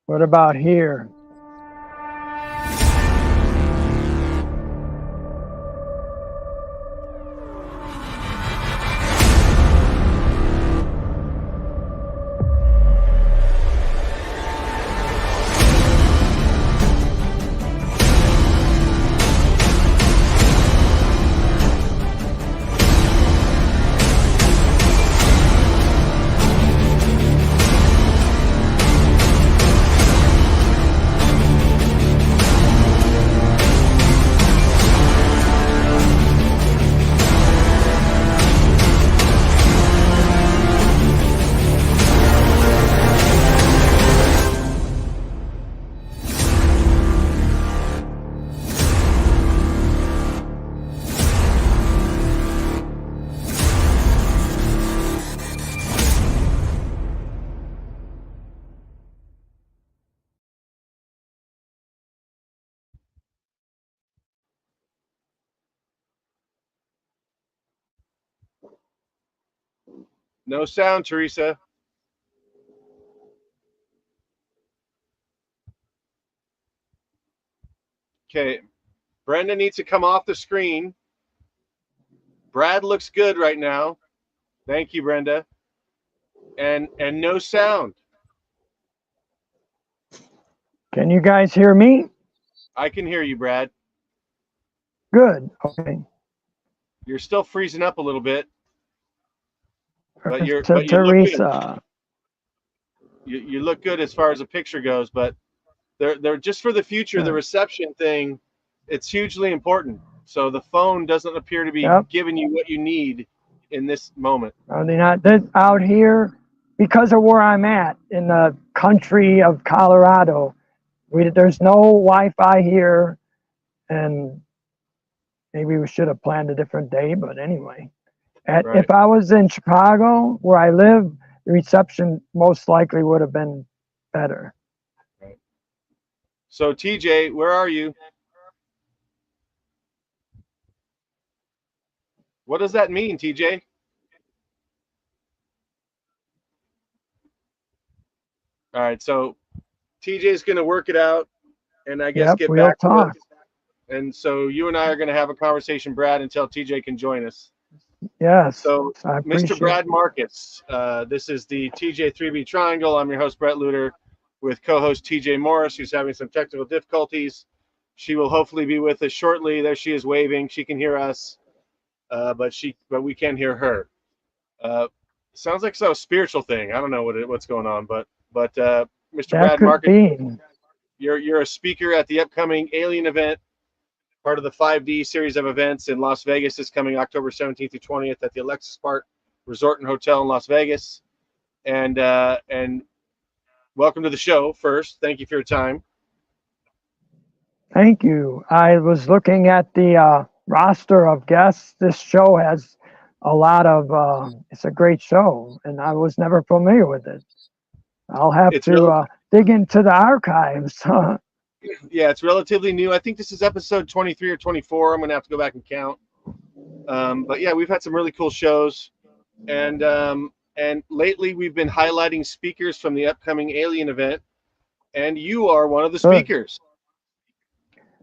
What about here? No sound, Teresa. Okay, Brenda needs to come off the screen. Brad looks good right now. Thank you, Brenda. And no sound. Can you guys hear me? I can hear you, Brad. Good. Okay. You're still freezing up a little bit, but you look good. Teresa. You look good as far as the picture goes, but they're just for the future. The reception thing, it's hugely important. So the phone doesn't appear to be giving you what you need in this moment. Are they not out here? Because of where I'm at in the country of Colorado, there's no Wi-Fi here, and maybe we should have planned a different day, but anyway. If I was in Chicago, where I live, the reception most likely would have been better. Right. So TJ, where are you? What does that mean, TJ? All right, so TJ's going to work it out, and I guess get back to us. And so you and I are going to have a conversation, Brad, until TJ can join us. Yes. So, Mr. Brad Markus, this is the TJ3B Triangle. I'm your host, Bret Lueder, with co-host TJ Morris, who's having some technical difficulties. She will hopefully be with us shortly. There she is waving. She can hear us, but we can't hear her. Sounds like some spiritual thing. I don't know what's going on, but Mr. Brad Markus, you're a speaker at the upcoming Alien event, part of the 5D series of events in Las Vegas. Is coming October 17th through 20th at the Alexis Park Resort and Hotel in Las Vegas. And welcome to the show. First, thank you for your time. Thank you. I was looking at the roster of guests. This show has a lot of. It's a great show, and I was never familiar with it. I'll have to dig into the archives. Yeah, it's relatively new. I think this is episode 23 or 24. I'm going to have to go back and count. But yeah, we've had some really cool shows. And lately we've been highlighting speakers from the upcoming Alien event. And you are one of the speakers.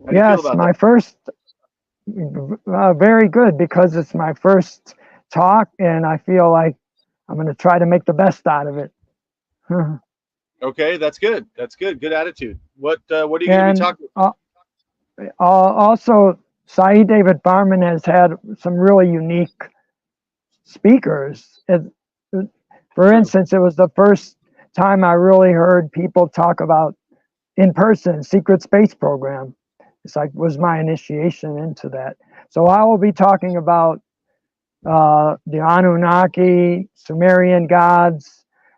How do you feel about my first, very good, because it's my first talk, and I feel like I'm going to try to make the best out of it. Okay, that's good. That's good. Good attitude. What are you going to be talking about? Also, Saeed David Barman has had some really unique speakers. For instance, it was the first time I really heard people talk about in-person secret space program. It's like was my initiation into that. So I will be talking about the Anunnaki, Sumerian gods,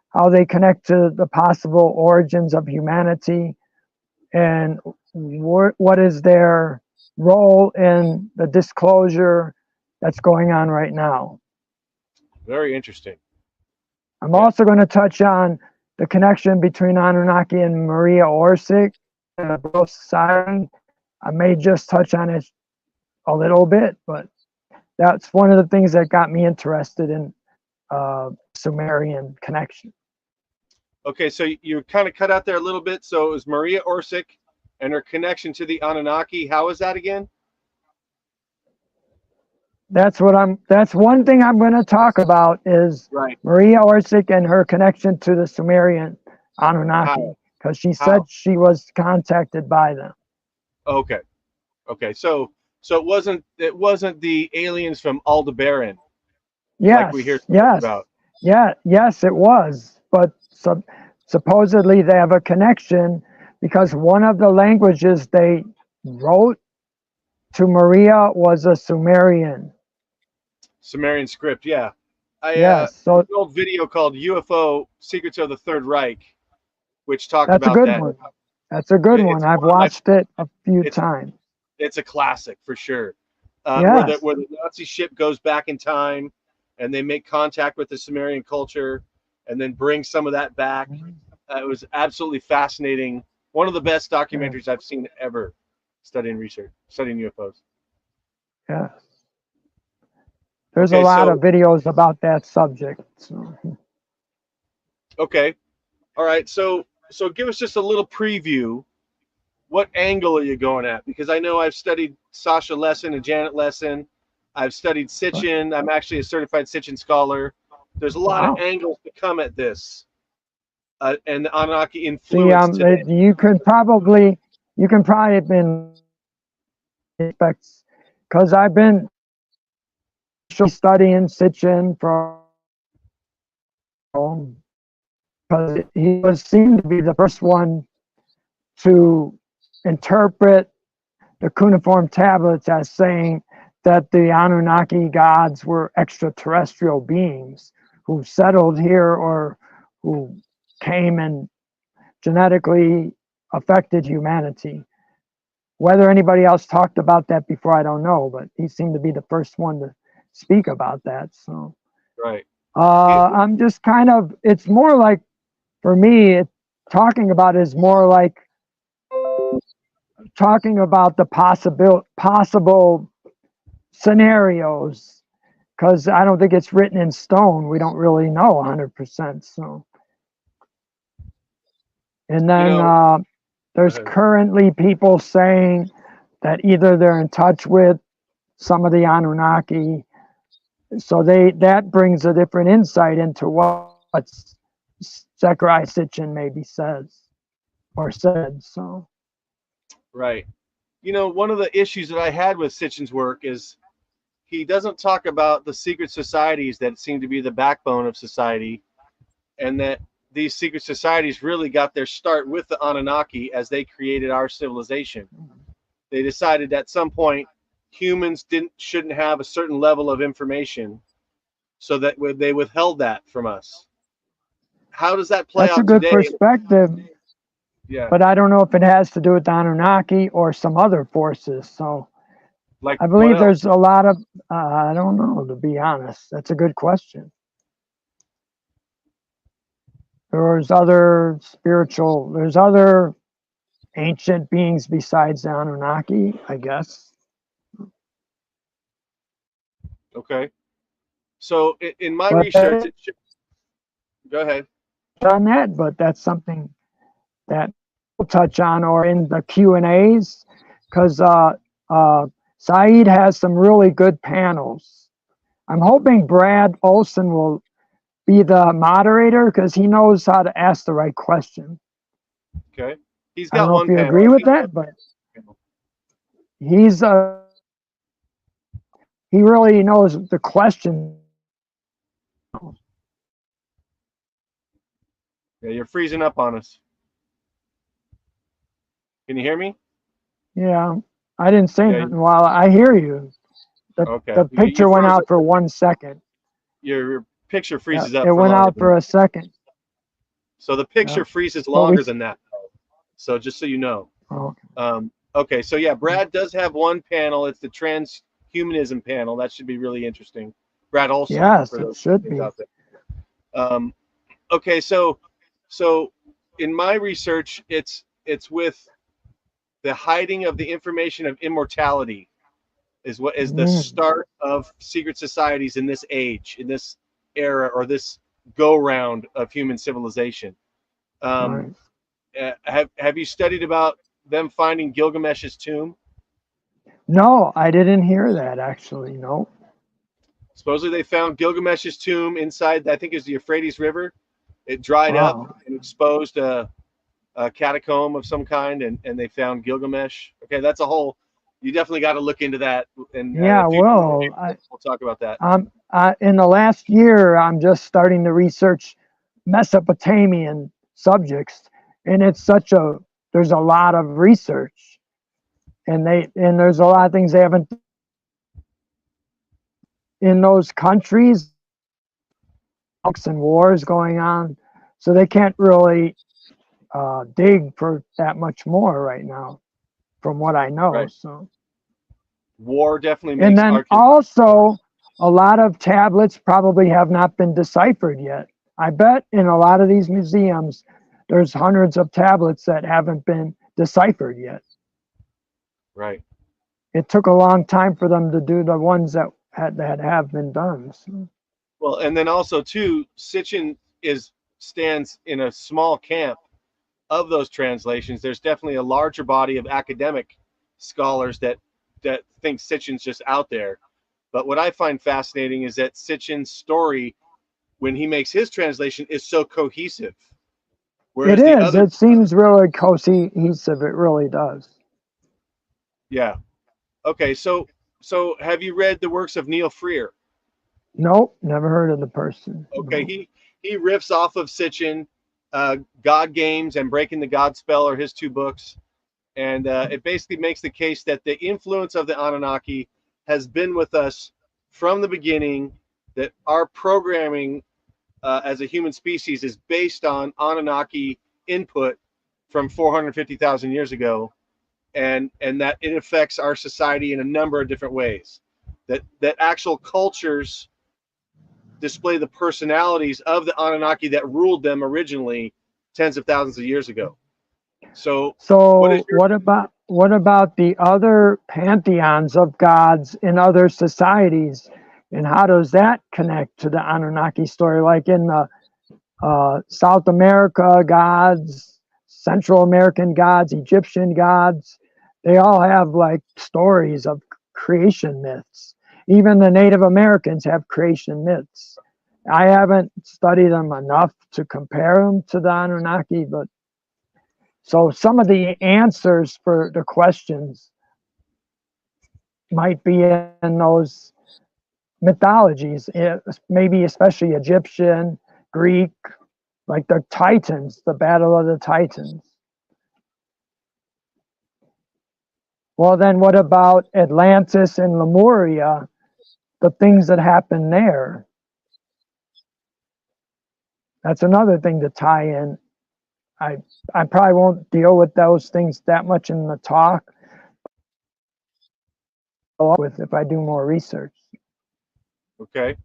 how they connect to the possible origins of humanity, and what is their role in the disclosure that's going on right now. Very interesting. I'm also going to touch on the connection between Anunnaki and Maria Orsic and the Bro Society. I may just touch on it a little bit, but that's one of the things that got me interested in Sumerian connection. Okay, so you kind of cut out there a little bit. So it was Maria Orsic and her connection to the Anunnaki. How is that again? That's one thing I'm going to talk about is Right. Maria Orsic and her connection to the Sumerian Anunnaki, because she said she was contacted by them. Okay. Okay. So it wasn't the aliens from Aldebaran. Yes. Like we hear about. Yeah. Yes, it was. But supposedly they have a connection because one of the languages they wrote to Maria was a Sumerian script. Yeah. Yes. So an old video called UFO Secrets of the Third Reich, which talked that's a about good that. one. That's a good one. I've watched it a few times. It's a classic for sure. Yes. Where the Nazi ship goes back in time and they make contact with the Sumerian culture and then bring some of that back. It was absolutely fascinating. One of the best documentaries I've seen ever studying UFOs. Yes. There's a lot of videos about that subject. So. Okay. All right. So give us just a little preview. What angle are you going at? Because I know I've studied Sasha Lesson and Janet Lesson. I've studied Sitchin. I'm actually a certified Sitchin scholar. There's a lot of angles to come at this. And the Anunnaki influence today. You can probably have been aspects because I've been studying Sitchin because he seemed to be the first one to interpret the cuneiform tablets as saying that the Anunnaki gods were extraterrestrial beings who settled here or who came and genetically affected humanity. Whether anybody else talked about that before, I don't know, but he seemed to be the first one to speak about that. So, right. I'm just kind of, it's more like, for me, talking about is more like talking about the possible scenarios, because I don't think it's written in stone. We don't really know 100%. So, and then there's currently people saying that either they're in touch with some of the Anunnaki, so that brings a different insight into what Zechariah Sitchin maybe says or said. So, right. One of the issues that I had with Sitchin's work is he doesn't talk about the secret societies that seem to be the backbone of society, and that these secret societies really got their start with the Anunnaki as they created our civilization. They decided at some point humans shouldn't have a certain level of information, so that they withheld that from us. How does that play out today? That's a good perspective. Yeah. But I don't know if it has to do with the Anunnaki or some other forces. So like I believe there's a lot of, I don't know, to be honest. That's a good question. There's other ancient beings besides the Anunnaki, I guess. Okay. So in my research, go ahead. On that, but that's something that we'll touch on, or in the Q&As, because Saeed has some really good panels. I'm hoping Brad Olson will be the moderator because he knows how to ask the right question. Okay. He's got I don't know if you agree with that, but he really knows the question. Yeah, you're freezing up on us. Can you hear me? Yeah, I didn't say nothing while I hear you. The picture went out for 1 second. Your picture freezes up. It went out for a second. So the picture freezes longer than that. So just so you know. Okay. So yeah, Brad does have one panel. It's the transhumanism panel. That should be really interesting. Brad Olson. Yes, it should be. Out there. Okay. So in my research, it's with the hiding of the information of immortality is what is the start of secret societies in this age, in this era, or this go round of human civilization. Have you studied about them finding Gilgamesh's tomb? No, I didn't hear that actually. No. Supposedly they found Gilgamesh's tomb inside, I think it was the Euphrates River. It dried up Wow. and exposed a catacomb of some kind, and they found Gilgamesh. Okay, that's a whole. You definitely got to look into that, and Yeah, well, we'll talk about that. In the last year, I'm just starting to research Mesopotamian subjects, and there's a lot of research, and there's a lot of things they haven't in those countries, and wars going on, so they can't really dig for that much more right now, from what I know. Right. So war definitely makes. And then also, a lot of tablets probably have not been deciphered yet. I bet in a lot of these museums, there's hundreds of tablets that haven't been deciphered yet. Right. It took a long time for them to do the ones that have been done. So. Well, and then also too, Sitchin stands in a small camp of those translations. There's definitely a larger body of academic scholars that think Sitchin's just out there. But what I find fascinating is that Sitchin's story, when he makes his translation, is so cohesive. Whereas it is. It seems really cohesive. It really does. Yeah. Okay. So have you read the works of Neil Freer? Nope, never heard of the person. Okay. No. He riffs off of Sitchin. God Games and Breaking the God Spell are his two books. And it basically makes the case that the influence of the Anunnaki has been with us from the beginning, that our programming as a human species is based on Anunnaki input from 450,000 years ago, and that it affects our society in a number of different ways. That actual cultures display the personalities of the Anunnaki that ruled them originally tens of thousands of years ago. So what about the other pantheons of gods in other societies, and how does that connect to the Anunnaki story? Like in the South America gods, Central American gods, Egyptian gods, they all have like stories of creation myths. Even the Native Americans have creation myths. I haven't studied them enough to compare them to the Anunnaki, but so some of the answers for the questions might be in those mythologies, maybe especially Egyptian, Greek, like the Titans, the Battle of the Titans. Well, then what about Atlantis and Lemuria, the things that happened there? That's another thing to tie in. I probably won't deal with those things that much in the talk, with if I do more research. Okay.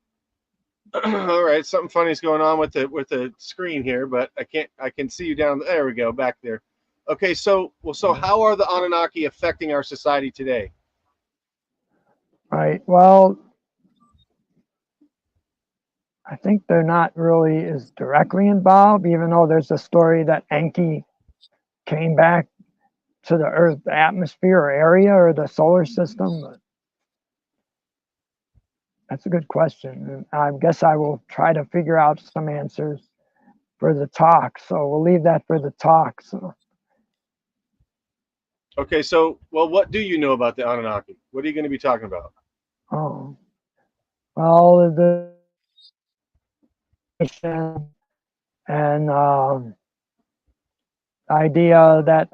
All right. Something funny is going on with the screen here, but I can see you down there. We go, back there. Okay. So how are the Anunnaki affecting our society today? Right. Well, I think they're not really as directly involved, even though there's a story that Enki came back to the Earth atmosphere or area or the solar system. But that's a good question. And I guess I will try to figure out some answers for the talk. So we'll leave that for the talk. So. Okay. So, well, what do you know about the Anunnaki? What are you going to be talking about? Oh, well, the and idea that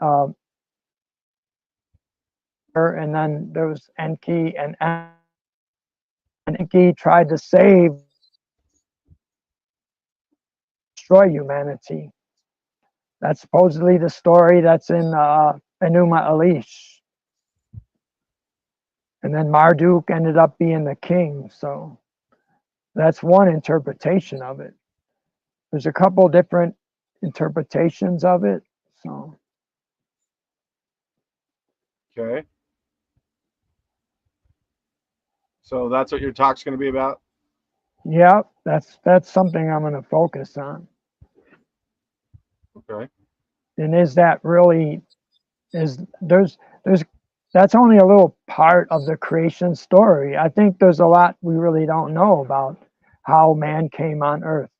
and then there was Enki, and Enki tried to destroy humanity. That's supposedly the story that's in Enuma Elish. And then Marduk ended up being the king. So that's one interpretation of it. There's a couple different interpretations of it. So. Okay. So that's what your talk's going to be about? Yeah, that's something I'm going to focus on. Okay. And is that really, there's that's only a little part of the creation story. I think there's a lot we really don't know about how man came on Earth.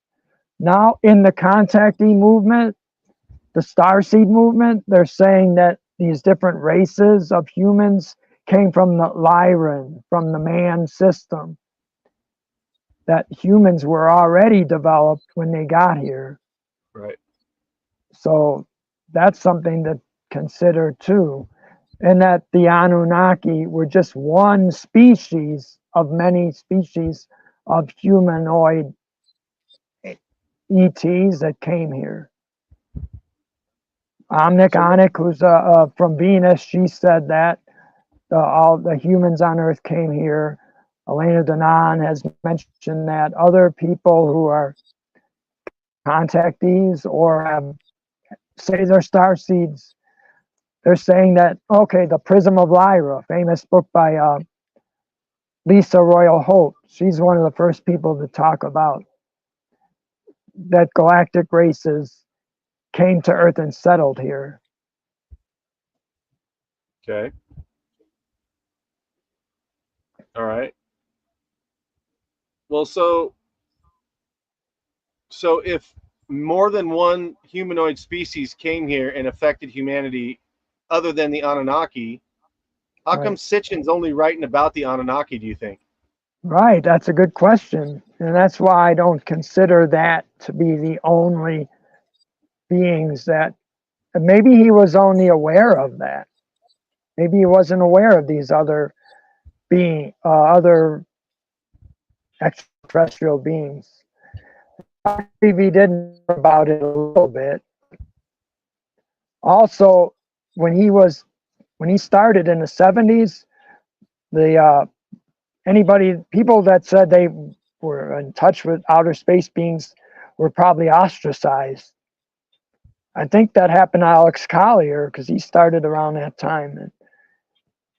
Now, in the contactee movement, the starseed movement, they're saying that these different races of humans came from the Lyran, from the man system, that humans were already developed when they got here. Right. So that's something to consider too. And that the Anunnaki were just one species of many species of humanoid ETs that came here. Omnic, who's from Venus, she said that all the humans on Earth came here. Elena Danan has mentioned that other people who are contactees or have, say they're star seeds, they're saying that, okay, the Prism of Lyra, famous book by Lisa Royal Holt, she's one of the first people to talk about that galactic races came to Earth and settled here. Okay. All right. Well, so if more than one humanoid species came here and affected humanity other than the Anunnaki, how come Sitchin's only writing about the Anunnaki, do you think? Right, that's a good question. And that's why I don't consider that to be the only beings that, maybe he was only aware of that. Maybe he wasn't aware of these other other extraterrestrial beings. Maybe he didn't know about it a little bit. Also, when he started in the 70s, the people that said they were in touch with outer space beings were probably ostracized. I think that happened to Alex Collier because he started around that time, and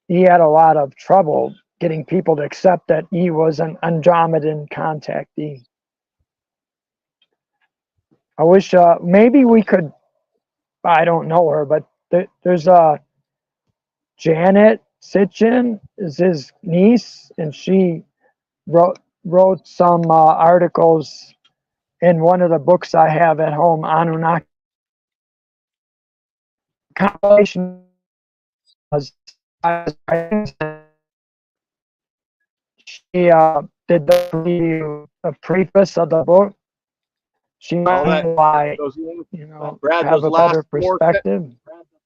he had a lot of trouble getting people to accept that he was an Andromedan contactee. I wish maybe we could, I don't know her, but there's Janet Sitchin is his niece, and she wrote some articles in one of the books I have at home, Anunnaki compilation. She did the preface of the book. She might why, Brad, have a better perspective.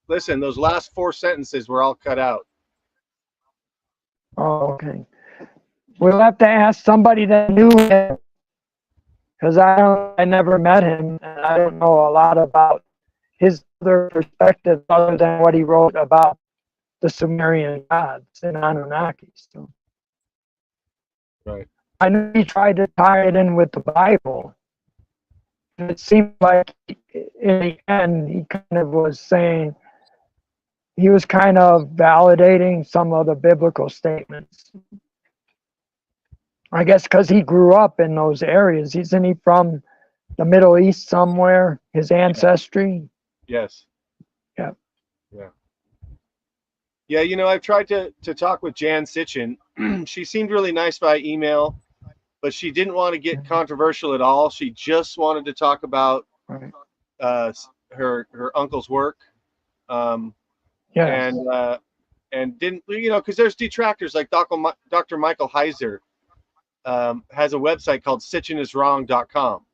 Listen, those last 4 sentences were all cut out. Oh, okay. We'll have to ask somebody that knew him, because I never met him, and I don't know a lot about his other perspective other than what he wrote about the Sumerian gods and Anunnaki. So, right. I know he tried to tie it in with the Bible. It seemed like in the end he kind of was saying, he was kind of validating some of the biblical statements. I guess because he grew up in those areas. Isn't he from the Middle East somewhere, his ancestry? Yes. Yeah. Yeah. Yeah, I've tried to talk with Jan Sitchin. She seemed really nice by email, but she didn't want to get controversial at all. She just wanted to talk about her uncle's work. Yes. And didn't, because there's detractors like Dr. Michael Heiser has a website called sitchiniswrong.com.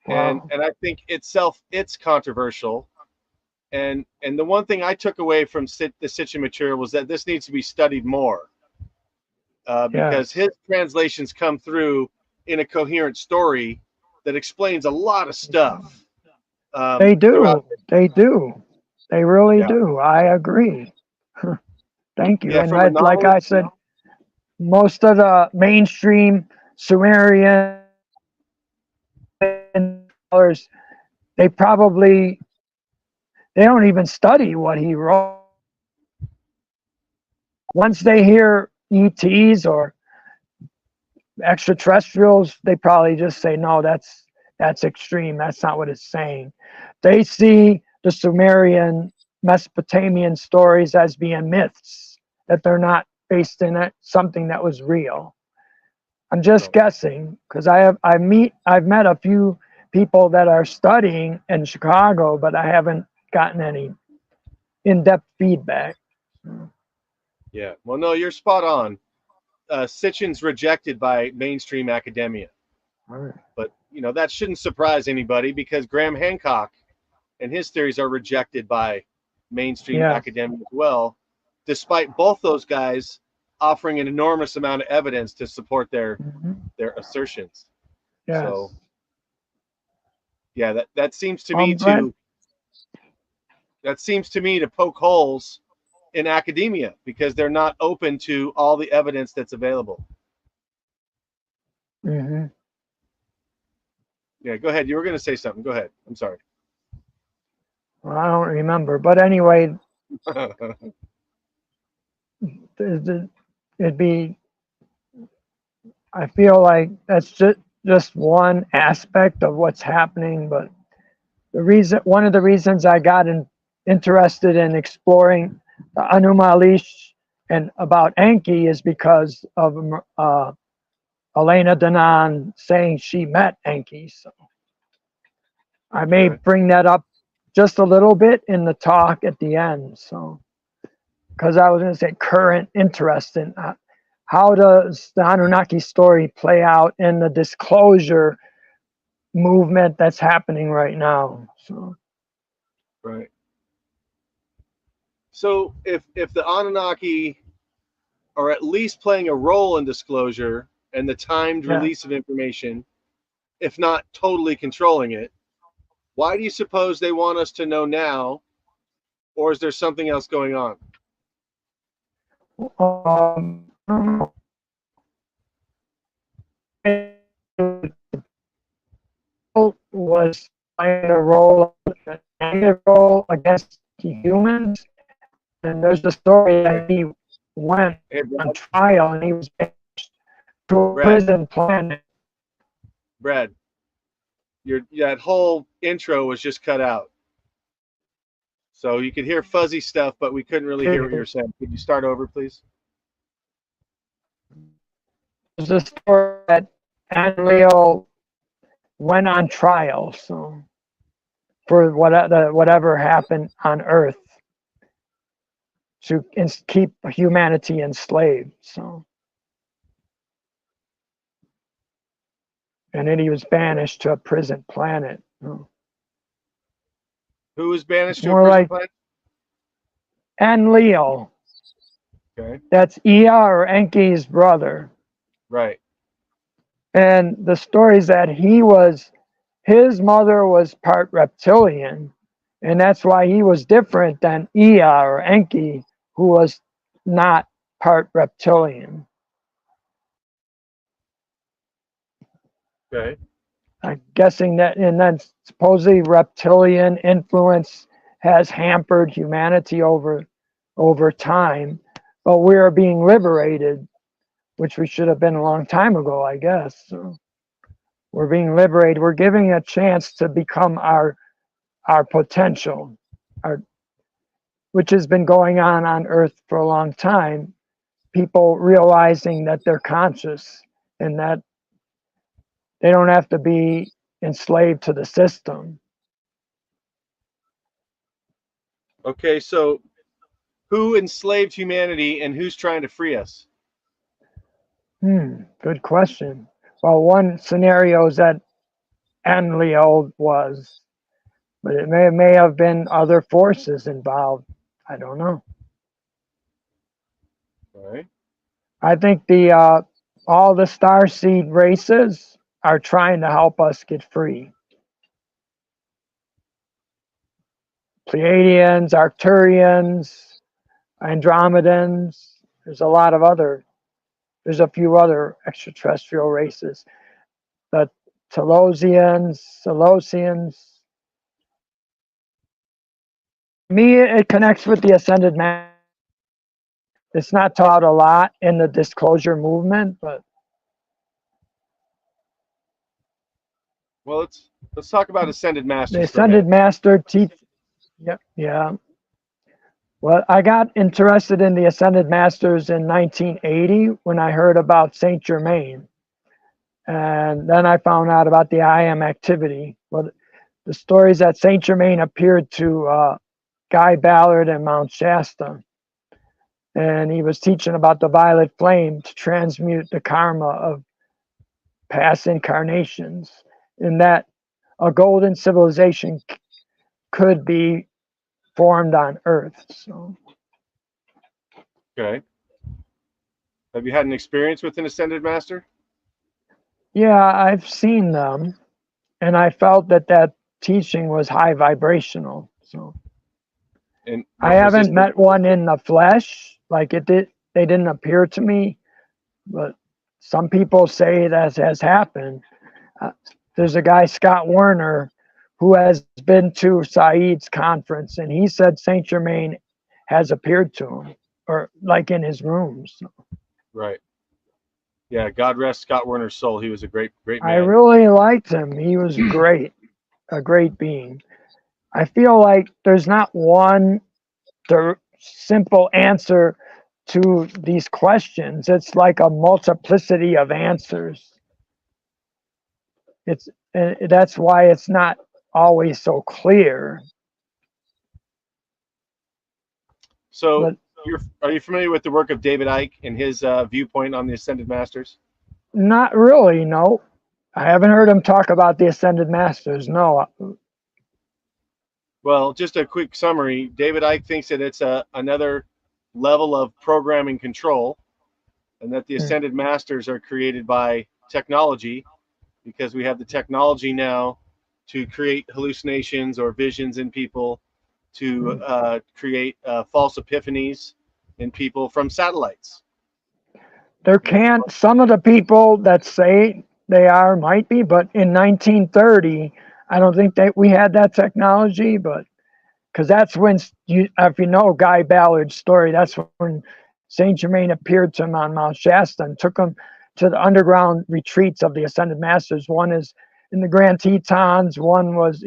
Wow. And I think itself, it's controversial. And the one thing I took away from the Sitchin material was that this needs to be studied more, because his translations come through in a coherent story that explains a lot of stuff. They do. They do. They really do. I agree. Thank you. Yeah, And like I said, most of the mainstream Sumerian scholars, they don't even study what he wrote. Once they hear ETs or extraterrestrials, they probably just say, no, that's extreme. That's not what it's saying. they see the Sumerian Mesopotamian stories as being myths, that they're not based in something that was real. I'm just guessing, because I've met a few people that are studying in Chicago, but I haven't gotten any in-depth feedback. Yeah, well, no, you're spot on. Sitchin's rejected by mainstream academia. Right. But, you know, that shouldn't surprise anybody because Graham Hancock and his theories are rejected by mainstream academia as well, despite both those guys offering an enormous amount of evidence to support their assertions. Yes. So, yeah, that seems to me to poke holes in academia because they're not open to all the evidence that's available. Mm-hmm. Yeah, go ahead. You were going to say something. Go ahead. I'm sorry. Well, I don't remember, but anyway, it'd be. I feel like that's just one aspect of what's happening, but one of the reasons I got interested in exploring the anomalies and about Enki is because of Elena Danaan saying she met Enki. So I may bring that up just a little bit in the talk at the end. So, because I was going to say current interest in how does the Anunnaki story play out in the disclosure movement that's happening right now. So. Right. So if the Anunnaki are at least playing a role in disclosure and the timed release of information, if not totally controlling it, why do you suppose they want us to know now, or is there something else going on? Was playing a role against humans, and there's a story that he went on trial and he was banished to a prison planet. Brad, that whole intro was just cut out. So you could hear fuzzy stuff, but we couldn't really hear what you were saying. Could you start over, please? There's a story that Enlil went on trial, so for whatever happened on Earth to keep humanity enslaved. So, and then he was banished to a prison planet. Who was banished to a prison planet? Enlil. Okay. That's Ea or Enki's brother. Right. And the story is that his mother was part reptilian, and that's why he was different than Ea or Enki, who was not part reptilian. Okay. I'm guessing that, and then supposedly reptilian influence has hampered humanity over time, but we are being liberated, which we should have been a long time ago, I guess. So we're being liberated. We're giving a chance to become our potential, which has been going on Earth for a long time. People realizing that they're conscious and that they don't have to be enslaved to the system. Okay, so who enslaved humanity and who's trying to free us? Good question. Well, one scenario is that Enlil was, but it may have been other forces involved. I don't know. All right. I think all the starseed races are trying to help us get free. Pleiadians, Arcturians, Andromedans. There's a few other extraterrestrial races. The Telosians, Selosians. To me, it connects with the Ascended Man. It's not taught a lot in the disclosure movement, but Well, let's talk about ascended masters. The ascended master teach. Yeah. Well, I got interested in the ascended masters in 1980 when I heard about Saint Germain, and then I found out about the I am activity. Well, the stories that Saint Germain appeared to Guy Ballard in Mount Shasta, and he was teaching about the violet flame to transmute the karma of past incarnations, and that a golden civilization could be formed on Earth. So, okay. Have you had an experience with an ascended master? yeah, I've seen them, and I felt that teaching was high vibrational. So, And I haven't met one in the flesh, like it did. They didn't appear to me, but some people say that has happened. There's a guy, Scott Werner, who has been to Saeed's conference, and he said Saint Germain has appeared to him, or like in his rooms. Right. Yeah, God rest Scott Werner's soul. He was a great man. I really liked him. He was great, a great being. I feel like there's not one simple answer to these questions. It's like a multiplicity of answers. That's why it's not always so clear. So, are you familiar with the work of David Icke and his viewpoint on the Ascended Masters? Not really, no. I haven't heard him talk about the Ascended Masters, no. Well, just a quick summary. David Icke thinks that it's another level of programming control, and that the Ascended Masters are created by technology, because we have the technology now to create hallucinations or visions in people, to create false epiphanies in people from satellites. Some of the people that say they might be, but in 1930, I don't think that we had that technology, but because that's when, if you know Guy Ballard's story, that's when Saint Germain appeared to him on Mount Shasta and took him to the underground retreats of the Ascended Masters. One is in the Grand Tetons, one was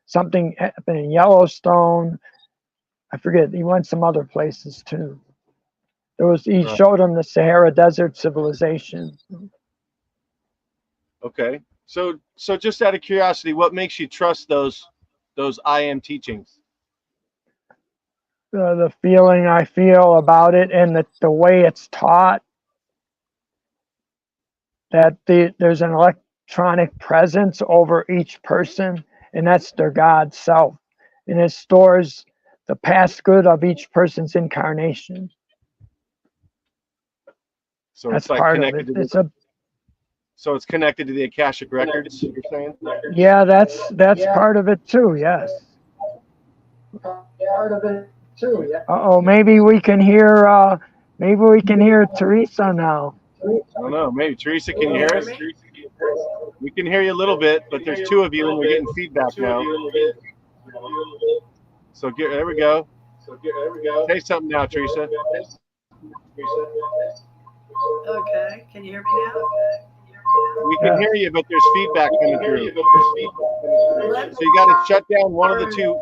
something happened in Yellowstone. I forget, he went some other places too. He showed him the Sahara Desert civilization. Okay, so just out of curiosity, what makes you trust those I am teachings? The feeling I feel about it, and the way it's taught, that there's an electronic presence over each person, and that's their God self, and it stores the past good of each person's incarnation. So that's it's like part of it. So it's connected to the Akashic records, you're saying? Yeah, that's part of it too. Yes. Part of it too. Yeah. Uh-oh, maybe we can hear Teresa now. I don't know. Maybe Teresa, can you hear us? We can hear you a little bit, but there's two of you, and we're getting feedback now. So there we go. Say something now, Teresa. Okay, can you hear me now? We can hear you, but there's feedback coming through. So you got to shut down one of the two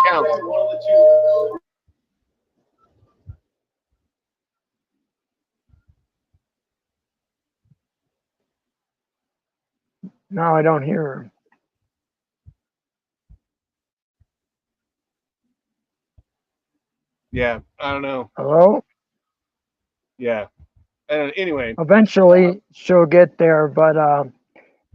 accounts. No, I don't hear her. Yeah, I don't know. Hello? Yeah. Anyway. Eventually she'll get there, but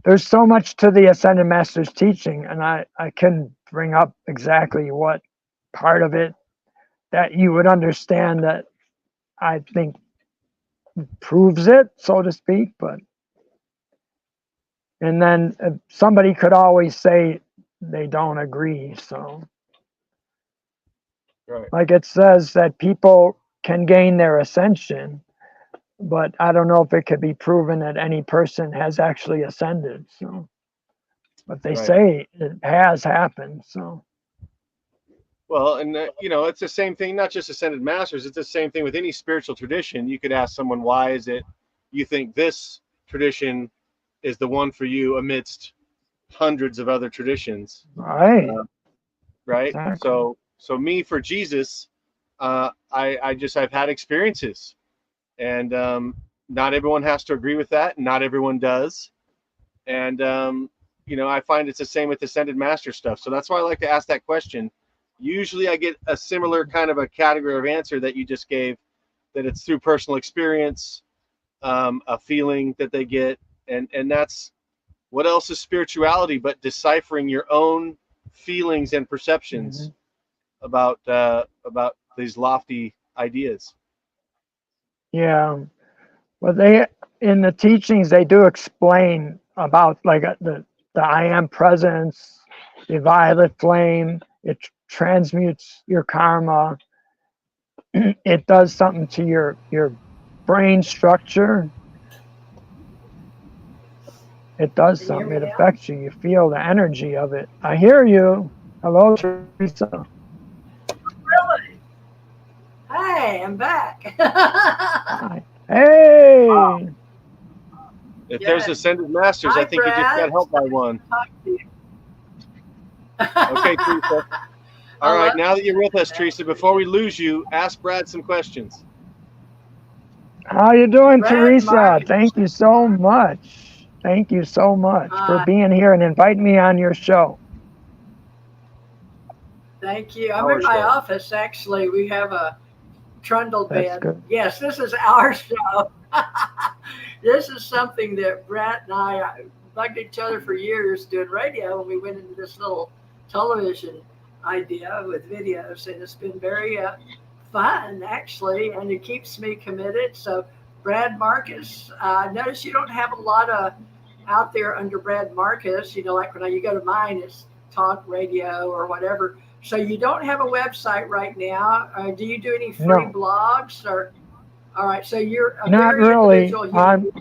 there's so much to the Ascended Master's teaching, and I couldn't bring up exactly what part of it that you would understand that I think proves it, so to speak, but and then somebody could always say they don't agree. So, like it says that people can gain their ascension, but I don't know if it could be proven that any person has actually ascended. So, but they say it has happened. So, well, and it's the same thing. Not just Ascended Masters; it's the same thing with any spiritual tradition. You could ask someone, "Why is it you think this tradition is the one for you amidst hundreds of other traditions. Right. Right. Exactly. So me for Jesus, I've had experiences, and not everyone has to agree with that. Not everyone does. And, I find it's the same with Ascended Master stuff. So that's why I like to ask that question. Usually I get a similar kind of a category of answer that you just gave, that it's through personal experience, a feeling that they get. And that's, what else is spirituality but deciphering your own feelings and perceptions about these lofty ideas. Yeah. Well, in the teachings, they do explain about like the I am presence, the violet flame. It transmutes your karma. It does something to your brain structure. It does Can you hear something. me It now? affects you. You feel the energy of it. I hear you. Hello, Teresa. Really? Hey, I'm back. Hi. Hey. If there's Good. Ascended Masters, Hi, I think you just got Bret. helped by one. Talk to you. Okay, Teresa. All I right, love now that you're with us, that. Teresa, before we lose you, ask Brad some questions. How you doing, Bret, Teresa? Markus. Thank you so much. Thank you so much for being here and inviting me on your show. Thank you. I'm Our in my show. office, actually. We have a trundle That's bed. good. Yes, this is our show. This is something that Bret and I bugged each other for years doing radio when we went into this little television idea with videos, and it's been very fun, actually, and it keeps me committed. So, Brad Markus, notice you don't have a lot of out there under Brad Markus. Like when you go to mine, it's talk radio or whatever. So you don't have a website right now. Do you do any free blogs or? All right, so you're a Not very really. individual human being.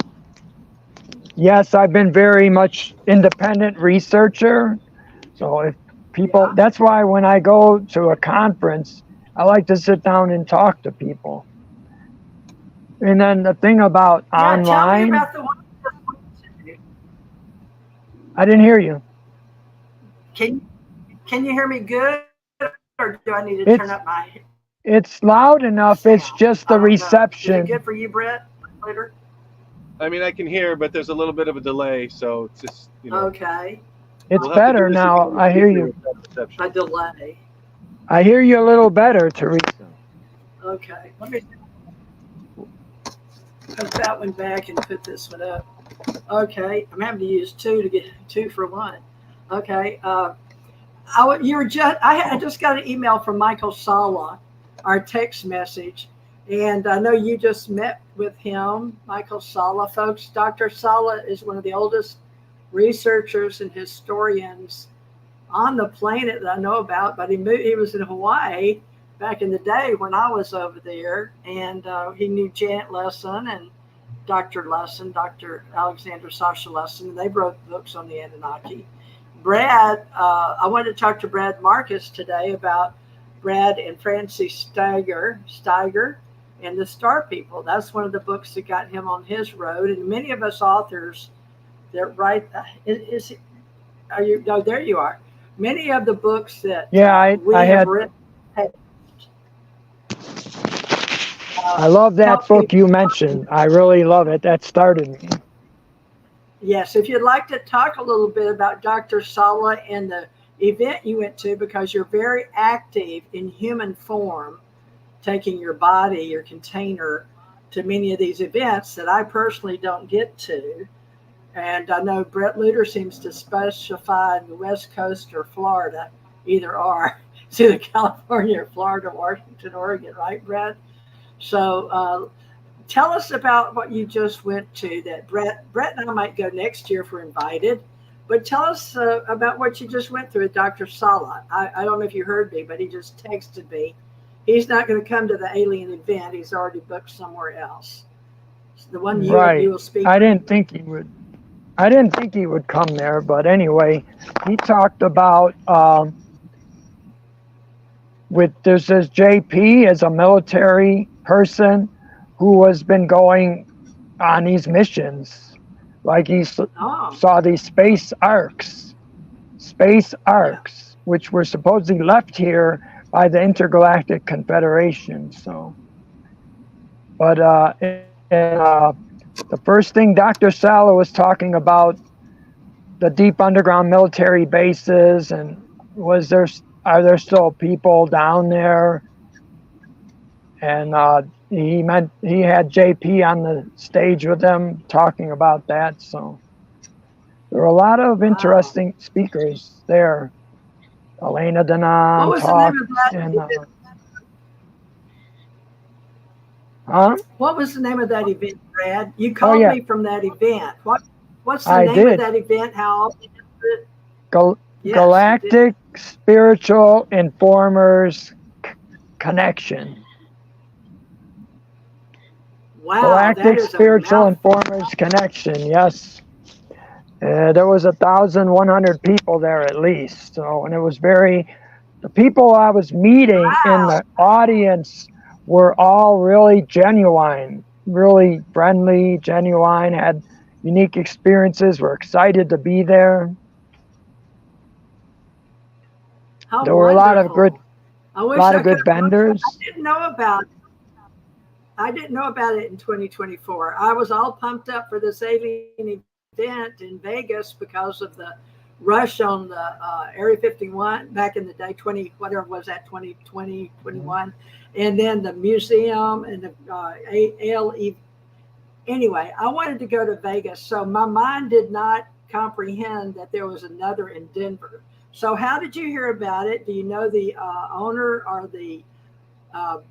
Yes, I've been very much independent researcher. So if people, that's why when I go to a conference, I like to sit down and talk to people. And then the thing about online. Tell me about the one. I didn't hear you. Can you hear me good, or do I need to turn up my? It's loud enough. Sound? It's just the reception. Is it good for you, Bret? Later. I mean, I can hear, but there's a little bit of a delay, so it's just, Okay. It's better now. I hear you. A delay. I hear you a little better, Teresa. Okay. Let me put that one back and put this one up. Okay. I'm having to use two to get 2 for 1. Okay. I just got an email from Michael Sala, our text message, and I know you just met with him, Michael Sala. Folks, Dr. Sala is one of the oldest researchers and historians on the planet that I know about, but he was in Hawaii back in the day when I was over there, and he knew Janet Lesson and Dr. Lesson, Dr. Alexander Sasha Lesson, and they wrote books on the Anunnaki. Brad, I wanted to talk to Brad Markus today about Brad and Francie Steiger and the Star People. That's one of the books that got him on his road. And many of us authors that write, no, there you are. Many of the books that we have written. I love that book you mentioned. I really love it. That started me. Yes, if you'd like to talk a little bit about Dr. Sala and the event you went to, because you're very active in human form, taking your body, your container, to many of these events that I personally don't get to. And I know Bret Lueder seems to specify in the West Coast or Florida, either or. It's either California or Florida, Washington, Oregon, right, Bret? So tell us about what you just went to that Bret and I might go next year if we're invited. But tell us about what you just went through with Dr. Sala. I don't know if you heard me, but he just texted me. He's not going to come to the alien event. He's already booked somewhere else. So the one you will speak. I didn't think he would come there, but anyway, he talked about there's this JP as a military person who has been going on these missions, like he saw these space arcs, space arcs, which were supposedly left here by the Intergalactic Confederation. So, but the first thing Dr. Sala was talking about the deep underground military bases, and are there still people down there? And he had JP on the stage with them talking about that. So there were a lot of interesting speakers there. Elena Denon talked. What was the name of that event, Brad? You called me from that event. What's the name of that event? How often is it? Galactic Spiritual Informers Connection. Wow, Galactic Spiritual Informers Connection, yes. There was 1,100 people there at least. So, and it was the people I was meeting in the audience were all really genuine, really friendly, genuine, had unique experiences, were excited to be there. There were a lot of good vendors. I didn't know about it in 2024. I was all pumped up for this alien event in Vegas because of the rush on the Area 51 back in the day, 2020, 21, and then the museum and the ALE. Anyway, I wanted to go to Vegas, so my mind did not comprehend that there was another in Denver. So how did you hear about it? Do you know the owner or the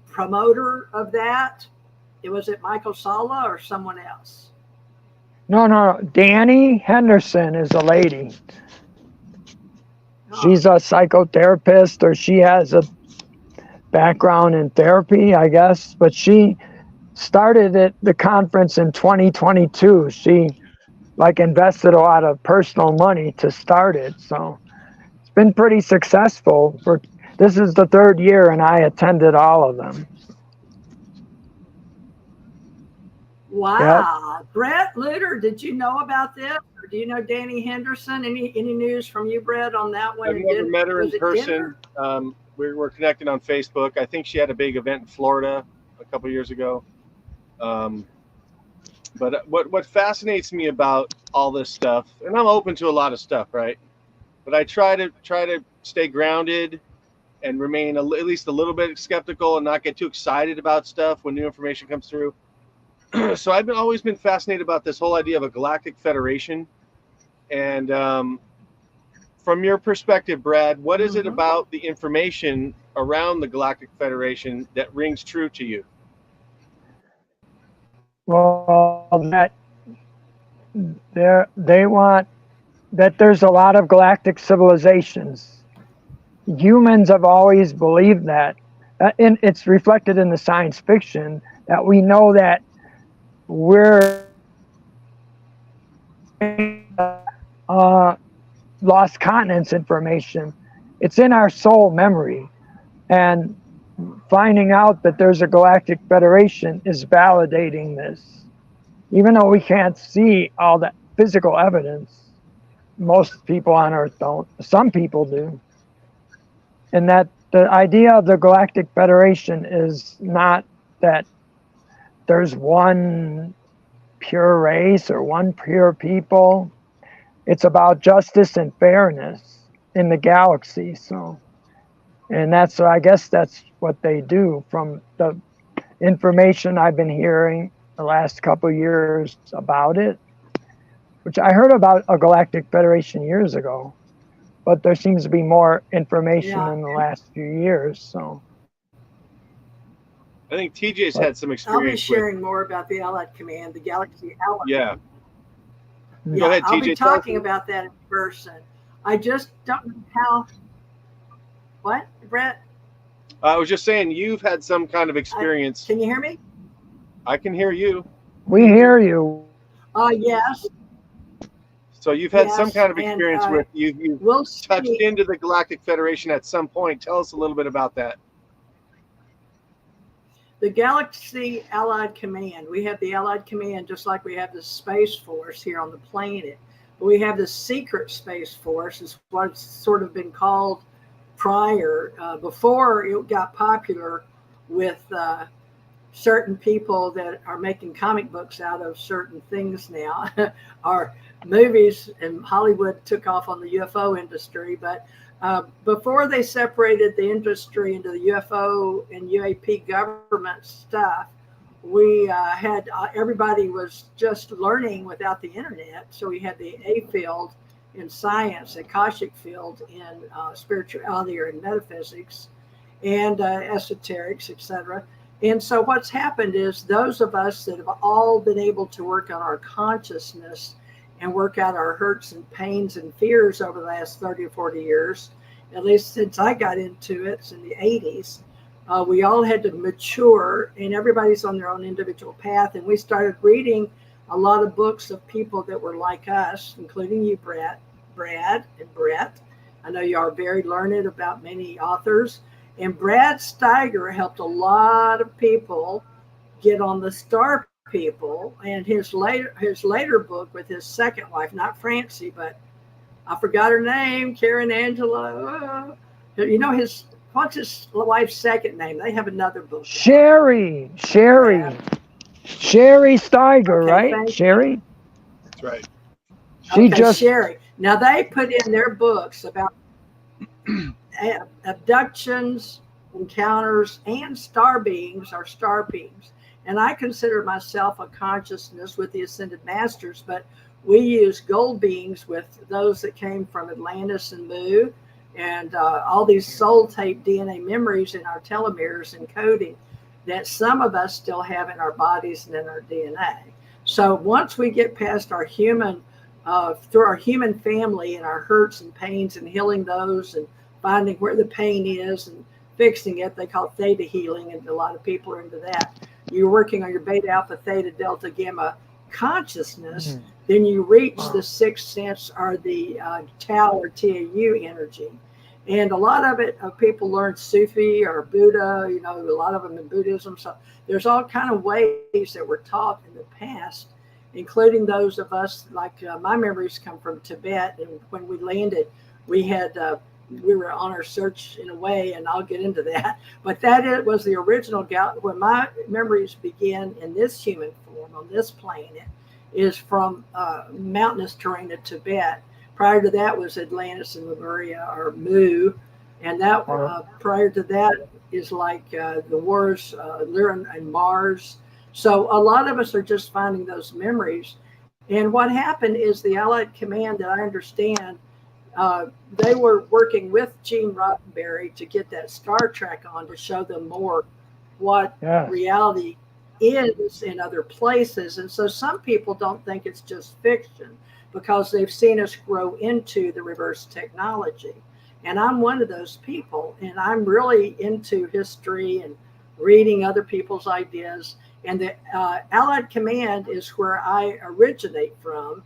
promoter of that? Was it Michael Sala or someone else? No. Danny Henderson is a lady. She's a psychotherapist, or she has a background in therapy, I guess. But she started the conference in 2022. She invested a lot of personal money to start it. So it's been pretty successful. This is the third year, and I attended all of them. Wow. Yep. Bret, Lueder, did you know about this? Or do you know Danny Henderson? Any news from you, Bret, on that one? I've never met her in person. We're connected on Facebook. I think she had a big event in Florida a couple of years ago. But what fascinates me about all this stuff, and I'm open to a lot of stuff, right? But I try to stay grounded and remain at least a little bit skeptical and not get too excited about stuff when new information comes through. So I've always been fascinated about this whole idea of a galactic federation. And from your perspective, Brad, what is it about the information around the Galactic Federation that rings true to you? Well, that they want that there's a lot of galactic civilizations. Humans have always believed that, and it's reflected in the science fiction that we know that we're lost continents information. It's in our soul memory, and finding out that there's a galactic federation is validating this. Even though we can't see all that physical evidence, most people on Earth don't. Some people do. And that the idea of the Galactic Federation is not that there's one pure race or one pure people. It's about justice and fairness in the galaxy. So, and I guess that's what they do. From the information I've been hearing the last couple of years about it, which I heard about a Galactic Federation years ago, but there seems to be more information in the last few years. So I think TJ's had some experience. I'll be sharing more about the Allied Command, the Galaxy Allied. Yeah. Go ahead, TJ. I'll be talking about that in person. I just don't know how. What, Bret? I was just saying, you've had some kind of experience. Can you hear me? I can hear you. We hear you. Yes. So you've had some kind of experience with you've touched into the Galactic Federation at some point. Tell us a little bit about that. The Galaxy Allied Command. We have the Allied Command just like we have the Space Force here on the planet. We have the secret Space Force, is what's sort of been called prior, before it got popular with certain people that are making comic books out of certain things now. Our movies and Hollywood took off on the UFO industry, but before they separated the industry into the UFO and UAP government stuff, we had everybody was just learning without the internet. So we had the A field in science, the Akashic field in spirituality or in metaphysics, and esoterics, etc. And so what's happened is those of us that have all been able to work on our consciousness and work out our hurts and pains and fears over the last 30 or 40 years, at least since I got into it in the 80s, we all had to mature, and everybody's on their own individual path. And we started reading a lot of books of people that were like us, including you, Brad and Bret. I know you are very learned about many authors. And Brad Steiger helped a lot of people get on the star people. And his later book with his second wife, not Francie, but I forgot her name, Karen Angela. You know what's his wife's second name? They have another book. Sherry Steiger, okay, right? Sherry. That's right. Sherry. Now they put in their books about abductions, encounters, and star beings or star beings. And I consider myself a consciousness with the Ascended Masters, but we use gold beings with those that came from Atlantis and Mu, and all these soul tape DNA memories in our telomeres and coding that some of us still have in our bodies and in our DNA. So once we get past our human, through our human family and our hurts and pains and healing those and finding where the pain is and fixing it, they call it theta healing, and a lot of people are into that. You're working on your beta, alpha, theta, delta, gamma consciousness, then you reach the sixth sense or the Tao or TAU energy. And a lot of it, people learn Sufi or Buddha, you know, a lot of them in Buddhism. So there's all kind of ways that were taught in the past, including those of us, like my memories come from Tibet. And when we landed, we had, we were on our search in a way, and I'll get into that. But it was the original when my memories began in this human form on this planet is from mountainous terrain of Tibet. Prior to that was Atlantis and Lemuria or Mu, and that prior to that is like the wars, Lyran and Mars. So a lot of us are just finding those memories. And what happened is the Allied Command, that I understand, they were working with Gene Roddenberry to get that Star Trek on to show them more what reality is in other places. And so some people don't think it's just fiction because they've seen us grow into the reverse technology. And I'm one of those people, and I'm really into history and reading other people's ideas. And the Allied Command is where I originate from.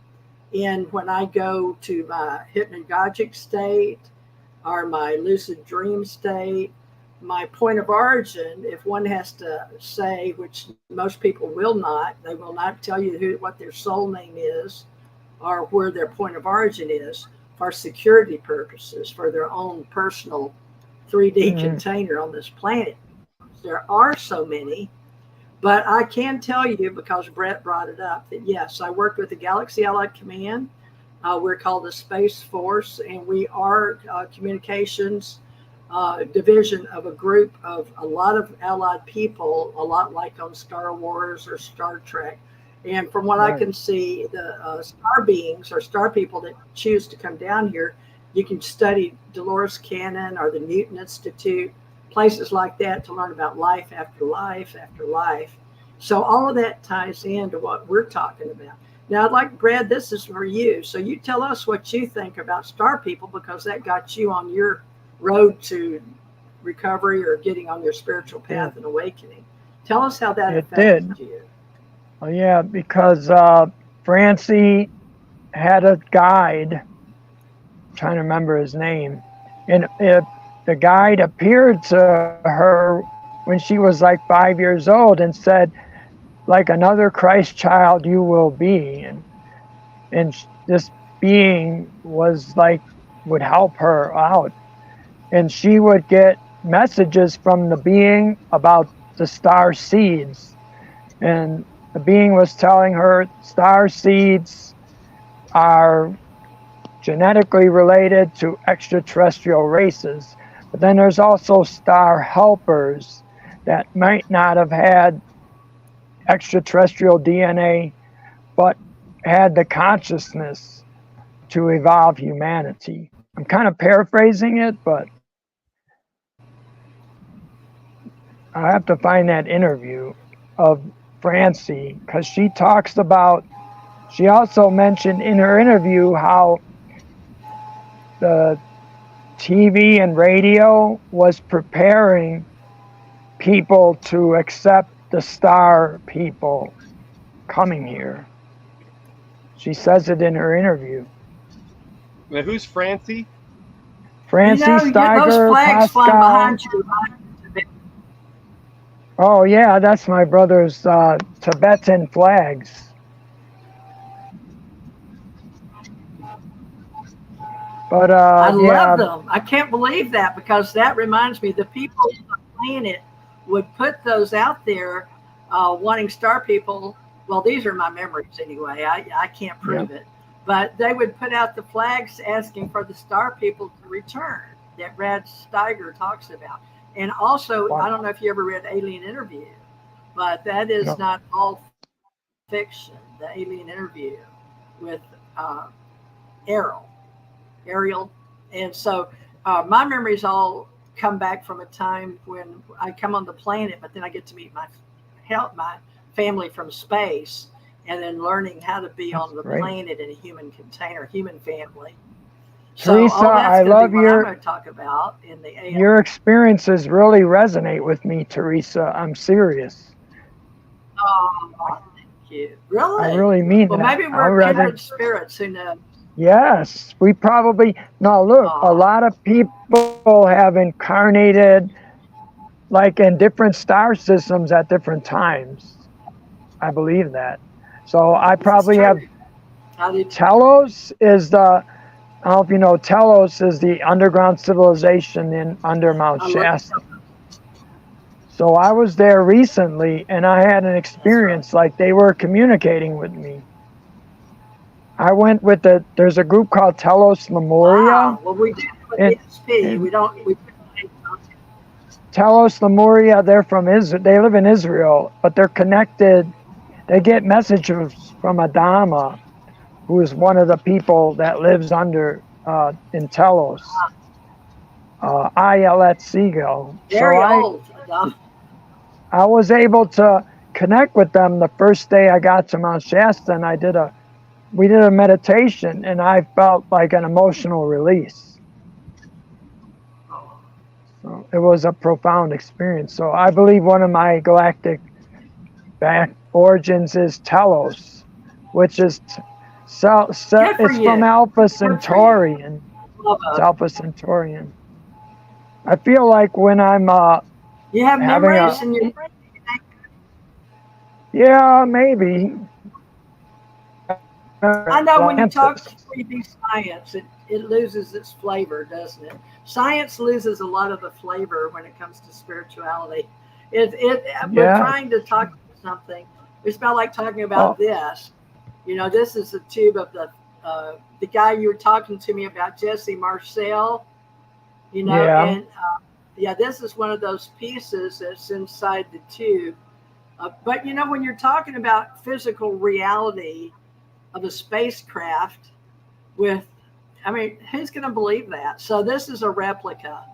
And when I go to my hypnagogic state or my lucid dream state, my point of origin, if one has to say, which most people will not, they will not tell you what their soul name is or where their point of origin is for security purposes, for their own personal 3D container on this planet. There are so many, but I can tell you, because Bret brought it up, that yes, I work with the Galaxy Allied Command. We're called the Space Force, and we are communications division of a group of a lot of allied people, a lot like on Star Wars or Star Trek. And from what I can see, the star beings or star people that choose to come down here, you can study Dolores Cannon or the Newton Institute, places like that, to learn about life after life after life. So all of that ties into what we're talking about. Now, I'd like, Brad, this is for you. So you tell us what you think about star people, because that got you on your road to recovery or getting on your spiritual path and awakening. Tell us how that affected you. Oh, yeah, because Francie had a guide, I'm trying to remember his name, and the guide appeared to her when she was like 5 years old and said, like another Christ child you will be. And this being was like, would help her out. And she would get messages from the being about the star seeds. And the being was telling her star seeds are genetically related to extraterrestrial races. But then there's also star helpers that might not have had extraterrestrial DNA, but had the consciousness to evolve humanity. I'm kind of paraphrasing it, but I have to find that interview of Francie, because she talks about, she also mentioned in her interview how the TV and radio was preparing people to accept the star people coming here. She says it in her interview. Now, who's Francie? Francie Steiger, those flags Pascal. flying behind you. Oh yeah, that's my brother's Tibetan flags. But I love them. I can't believe that, because that reminds me, the people on the planet would put those out there, wanting star people. Well, these are my memories anyway. I can't prove it, but they would put out the flags asking for the star people to return that Brad Steiger talks about. And also, I don't know if you ever read Alien Interview, but that is not all fiction. The Alien Interview with Ariel. And so my memories all come back from a time when I come on the planet, but then I get to meet my family from space, and then learning how to be on the planet in a human container, human family. Teresa, so I love I'm going to talk about in the AM. Your experiences really resonate with me, Teresa. I'm serious. Oh, thank you. Really? I really mean that. Well, maybe we're kindred spirits, who knows? Yes, we probably, no, look, a lot of people have incarnated like in different star systems at different times. I believe that. So I probably have, Telos is the, I don't know if you know, Telos is the underground civilization under Mount Shasta. So I was there recently, and I had an experience like they were communicating with me. I went with there's a group called Telos Lemuria. Wow. Well, we did with ESP. We Telos Lemuria, they're from Israel. They live in Israel, but they're connected. They get messages from Adama, who is one of the people that lives under in Telos. Ayelet Siegel. Very old. I was able to connect with them the first day I got to Mount Shasta, and we did a meditation, and I felt like an emotional release. So it was a profound experience. So I believe one of my galactic back origins is Telos, which is it's from Alpha Centaurian. It's Alpha Centaurian. I feel like when I'm you have memories in your brain. Yeah, maybe. I know when you talk to 3D science, it loses its flavor, doesn't it? Science loses a lot of the flavor when it comes to spirituality. We're trying to talk about something. It's about like talking about this. You know, this is a tube of the guy you were talking to me about, Jesse Marcel. You know, and this is one of those pieces that's inside the tube. But you know, when you're talking about physical reality of a spacecraft who's going to believe that? So this is a replica,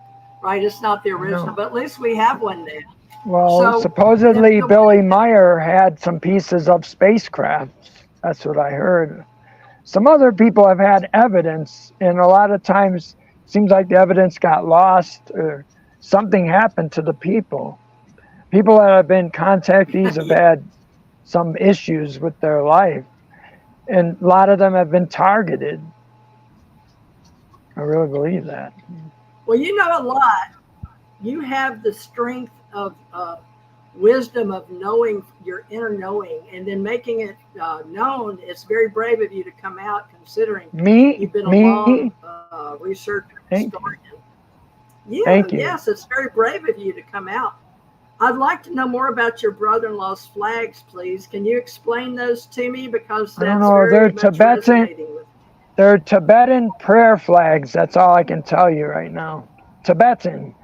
right? It's not the original, but at least we have one now. Well, so, supposedly Billy Meyer had some pieces of spacecrafts. That's what I heard. Some other people have had evidence, and a lot of times it seems like the evidence got lost or something happened to the people. People that have been contactees have had some issues with their life, and a lot of them have been targeted. I really believe that. Well, you know a lot. You have the strength of wisdom of knowing your inner knowing and then making it known. It's very brave of you to come out, considering you've been a long researcher historian. Yeah, Thank you. Yes, it's very brave of you to come out. I'd like to know more about your brother-in-law's flags, please. Can you explain those to me? Because that's very much resonating with me. They're Tibetan prayer flags. That's all I can tell you right now. Tibetan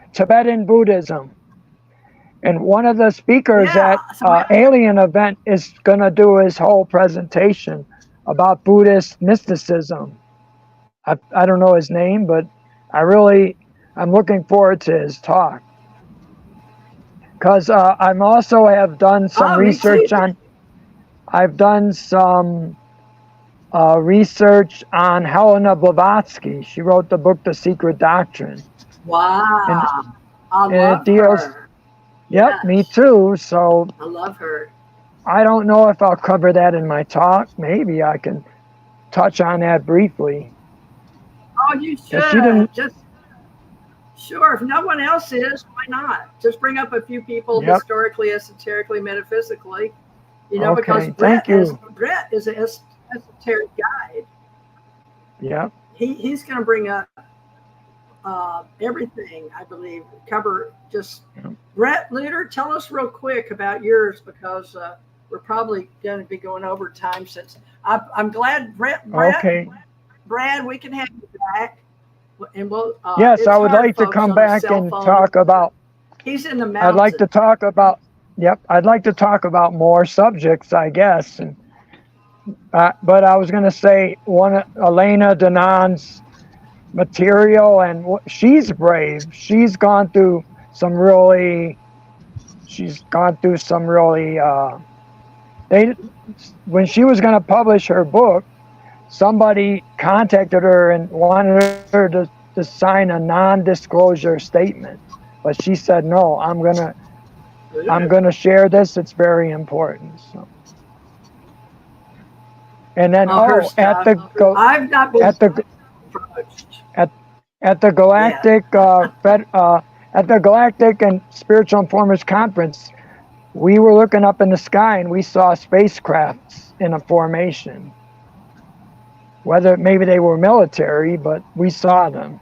Buddhism. And one of the speakers at Alien event is going to do his whole presentation about Buddhist mysticism. I don't know his name, but I'm looking forward to his talk. Because I'm also have done some research on, I've done some research on Helena Blavatsky. She wrote the book, The Secret Doctrine. Wow. I love her. Yep, yes. Me too. So I love her. I don't know if I'll cover that in my talk. Maybe I can touch on that briefly. Oh, you should. Just sure. If no one else is, why not? Just bring up a few people historically, esoterically, metaphysically. You know, because Bret is an esoteric guide. Yeah. He's going to bring up everything, I believe, cover just Bret, Lueder, tell us real quick about yours, because we're probably going to be going over time. Since I'm glad Brad, we can have you back, and we'll yes, I would like to come back and talk about, he's in the mountains. I'd like to talk about I'd like to talk about more subjects, I guess, and but I was going to say Elena Danan's material, and she's brave. She's gone through some really when she was going to publish her book, somebody contacted her and wanted her to sign a non-disclosure statement, but she said no. I'm gonna share this. It's very important. So. And then at the Galactic and Spiritual Informers Conference, we were looking up in the sky and we saw spacecrafts in a formation. Whether maybe they were military, but we saw them.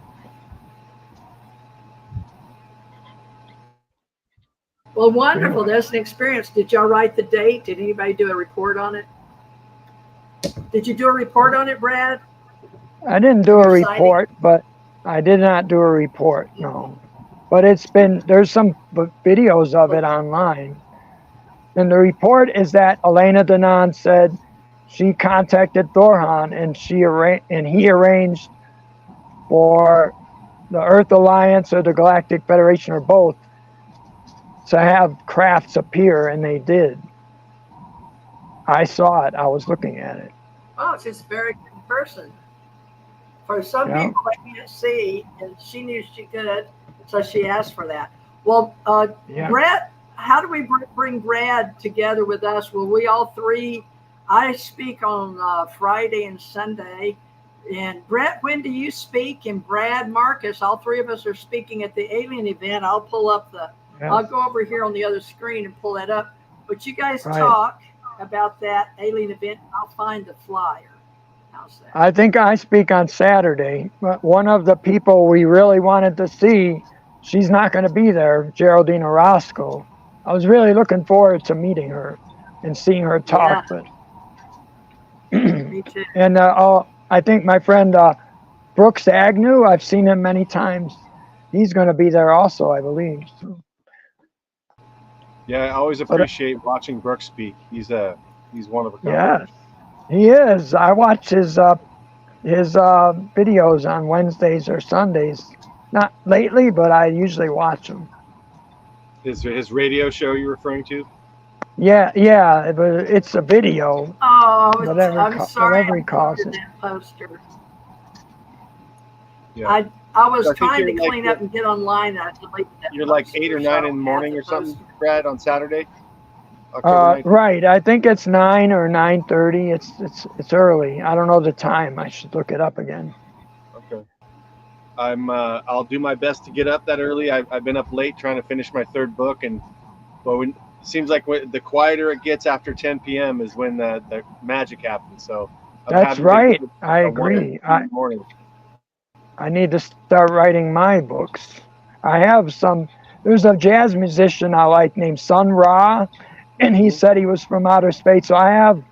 Well, wonderful. That's an experience. Did y'all write the date? Did anybody do a report on it? Did you do a report on it, Brad? I didn't do a report, but I did not do a report, no. But there's some videos of it online. And the report is that Elena Danan said she contacted Thorhan and he arranged for the Earth Alliance or the Galactic Federation or both to have crafts appear, and they did. I saw it. I was looking at it. Oh, she's a very good person. For some people I can't see, and she knew she could, so she asked for that. Well, Bret, how do we bring Brad together with us? Will we all three? I speak on Friday and Sunday. And Bret, when do you speak? And Brad, Markus, all three of us are speaking at the Alien event. I'll pull up I'll go over here on the other screen and pull that up. But you guys talk about that Alien event. I'll find the flyer. How's that? I think I speak on Saturday. But one of the people we really wanted to see, she's not going to be there, Geraldine Orozco. I was really looking forward to meeting her and seeing her talk. Yeah. But Me too. And I think my friend Brooks Agnew, I've seen him many times. He's going to be there also, I believe. So. Yeah, I always appreciate watching Brooks speak. He's one of a kind. Yes, he is. I watch his videos on Wednesdays or Sundays. Not lately, but I usually watch them. His radio show you're referring to? Yeah, but it's a video. Oh, I'm sorry. Whatever he calls it. That poster. Yeah. I was trying to clean up and get online. And I deleted that. You're like 8 or 9 in the morning or something, Brad, on Saturday? Right. I think it's 9 or 9:30. It's early. I don't know the time. I should look it up again. Okay. I'll do my best to get up that early. I've been up late trying to finish my third book, and seems like the quieter it gets after 10 p.m. is when the magic happens. So That's right. I agree. I need to start writing my books. I have some. There's a jazz musician I like named Sun Ra, and he said he was from outer space. So I'm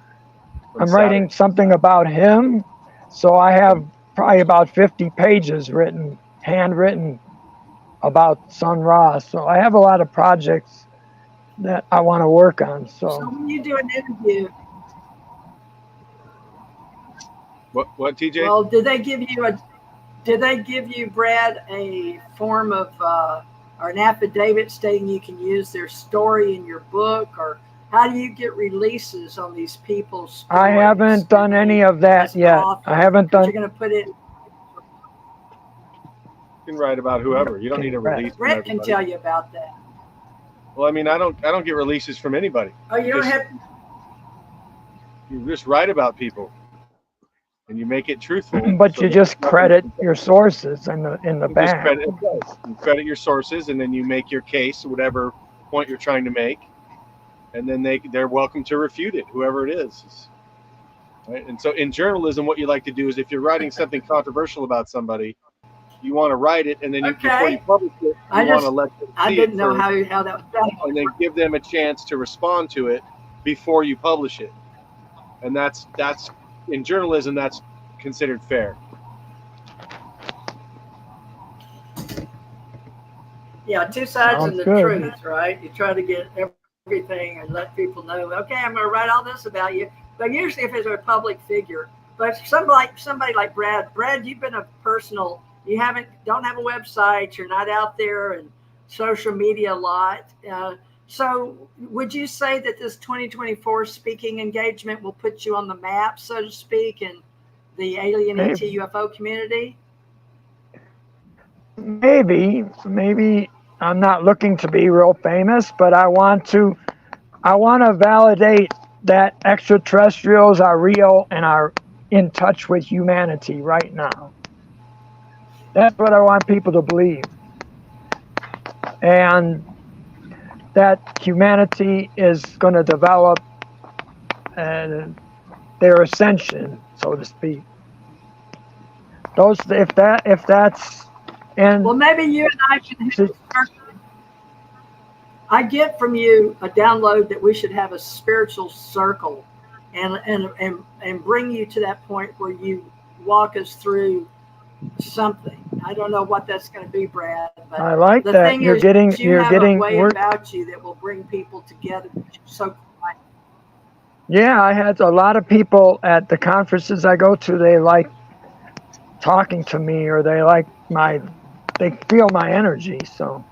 writing something about him. So I have probably about 50 pages written, handwritten about Sun Ra. So I have a lot of projects that I want to work on. So when you do an interview, what TJ? Well, did they give you, Brad, a form of or an affidavit stating you can use their story in your book, or how do you get releases on these people's stories? I haven't done any of that yet. I haven't done. You're going to put it. You can write about whoever. You don't need a release. Bret can tell you about that. Well, I mean, I don't get releases from anybody. Oh, you don't have. You just write about people, and you make it truthful. But you just credit your sources in the back. You credit your sources, and then you make your case, whatever point you're trying to make, and then they're welcome to refute it, whoever it is. Right? And so, in journalism, what you like to do is, if you're writing something controversial about somebody, you want to write it, and then before you publish it, you want to let them see I didn't know how that was done. and then give them a chance to respond to it before you publish it. And that's in journalism, that's considered fair. Yeah, two sides of the truth, right? You try to get everything and let people know, okay, I'm going to write all this about you. But usually if it's a public figure, but somebody like Brad, you've been a personal, you don't have a website, you're not out there and social media a lot. So would you say that this 2024 speaking engagement will put you on the map, so to speak, in the alien ET UFO community? Maybe I'm not looking to be real famous, but I want to validate that extraterrestrials are real and are in touch with humanity right now. That's what I want people to believe. And that humanity is going to develop their ascension, so to speak. If that's and well, maybe you and I should have I get from you a download that we should have a spiritual circle and bring you to that point where you walk us through something. I don't know what that's going to be, Brad. But I like the that. Thing you're is, getting a way about you that will bring people together. So yeah, I had a lot of people at the conferences I go to. They like talking to me, or they feel my energy. So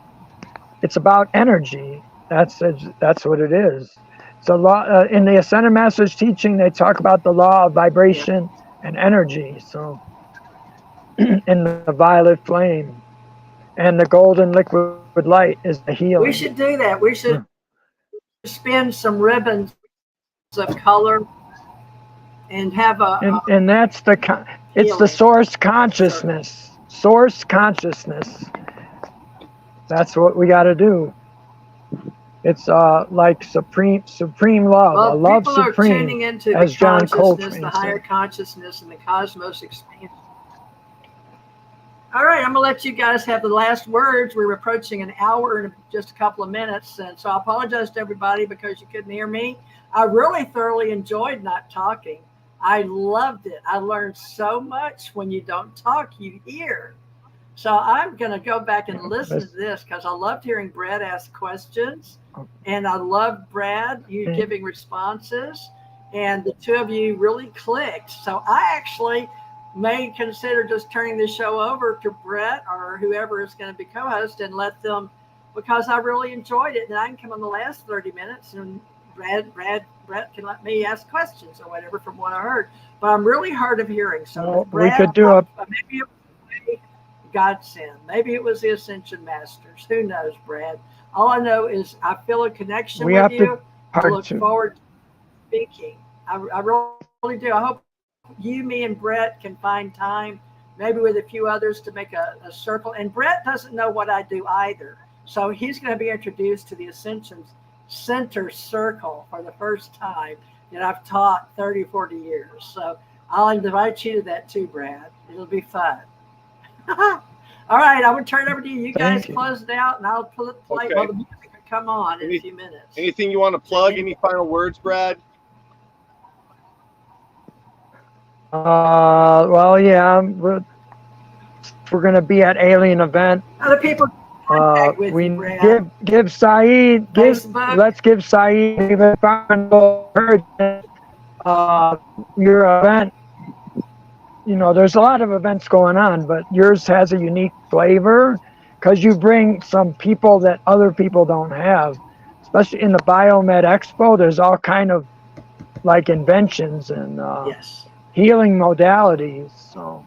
it's about energy. That's what it is. It's a law in the Ascended Masters teaching. They talk about the law of vibration and energy. So in the violet flame and the golden liquid light is the healing. We should do that. We should spin some ribbons of color and have and that's it's the source consciousness. Source consciousness. That's what we got to do. It's like supreme love. Well, a love people supreme, are tuning into as the John consciousness, Coltrane the higher said. consciousness, and the cosmos expansion. All right, I'm going to let you guys have the last words. We're approaching an hour in just a couple of minutes, and so I apologize to everybody because you couldn't hear me. I really thoroughly enjoyed not talking. I loved it. I learned so much. When you don't talk, you hear. So I'm going to go back and listen to this because I loved hearing Bret ask questions, and I loved Brad, you giving responses, and the two of you really clicked. So I actually may consider just turning the show over to Bret or whoever is going to be co-host and let them, because I really enjoyed it. And I can come on the last 30 minutes and Bret can let me ask questions or whatever from what I heard. But I'm really hard of hearing. So Brad, we could do maybe it was godsend. Maybe it was the Ascension Masters. Who knows, Brad? All I know is I feel a connection with you. I look forward to speaking. I really do. I hope you, me, and Bret can find time, maybe with a few others, to make a circle. And Bret doesn't know what I do either. So he's going to be introduced to the Ascensions center circle for the first time that I've taught 30, 40 years. So I'll invite you to that too, Brad. It'll be fun. All right, I'm going to turn it over to you. You guys close it out, and I'll play while the music will come on in a few minutes. Anything you want to plug? Any final words, Brad? Well, yeah, we're going to be at Alien Event. Other people contact with you, Brad. Give Saeed, let's give Saeed even your event. You know, there's a lot of events going on, but yours has a unique flavor because you bring some people that other people don't have. Especially in the Biomed Expo, there's all kind of like inventions and healing modalities. So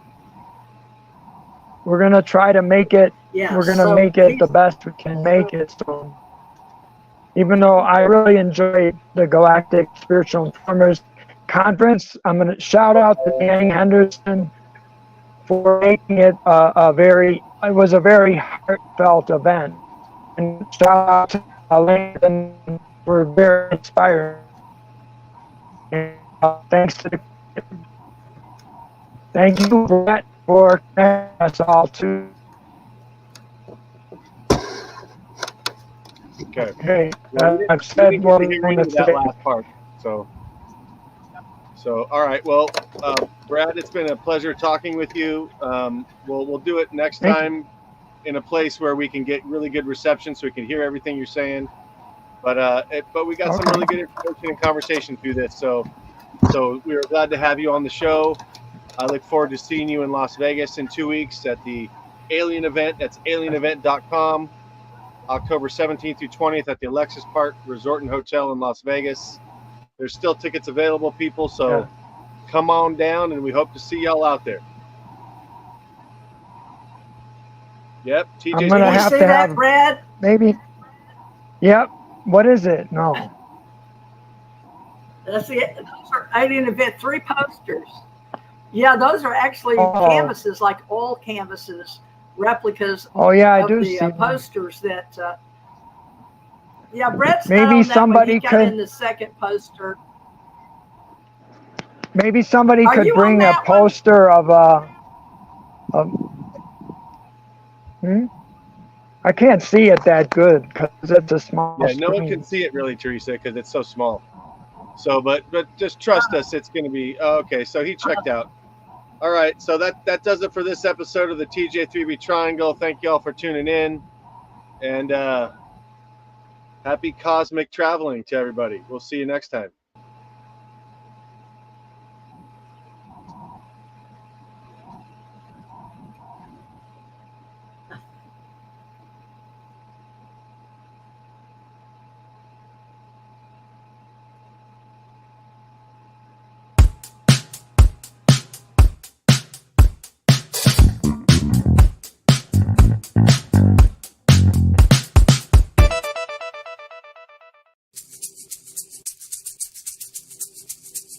we're gonna try to make it. We're gonna make it the best we can make it. So even though I really enjoyed the Galactic Spiritual Informers Conference, I'm going to shout out to Dan Henderson for making it it was a very heartfelt event. And shout out to Landon for very inspiring. And thanks to thank you, Bret, for connecting us all too. Okay. I've said what I want to say. That last part. So, all right. Well, Brad, it's been a pleasure talking with you. We'll do it next time in a place where we can get really good reception, so we can hear everything you're saying. But we got some really good information and conversation through this. So we are glad to have you on the show. I look forward to seeing you in Las Vegas in 2 weeks at the Alien Event. That's alienevent.com. October 17th through 20th at the Alexis Park Resort and Hotel in Las Vegas. There's still tickets available, people, so come on down, and we hope to see y'all out there. Yep, TJ's I'm gonna have to have Brad. Maybe. Yep. What is it? No. That's it. Those are Alien Event 3 posters. Yeah, those are actually canvases, like oil canvases, replicas. Oh yeah, I of do the see posters that. Yeah, Bret's maybe somebody got could in the second poster. Maybe somebody could bring a poster of I can't see it that good because it's a small screen. No one can see it really, Teresa, because it's so small. So, but just trust us, it's going to be okay. So he checked out. All right, so that does it for this episode of the TJ3B Triangle. Thank you all for tuning in, and happy cosmic traveling to everybody. We'll see you next time.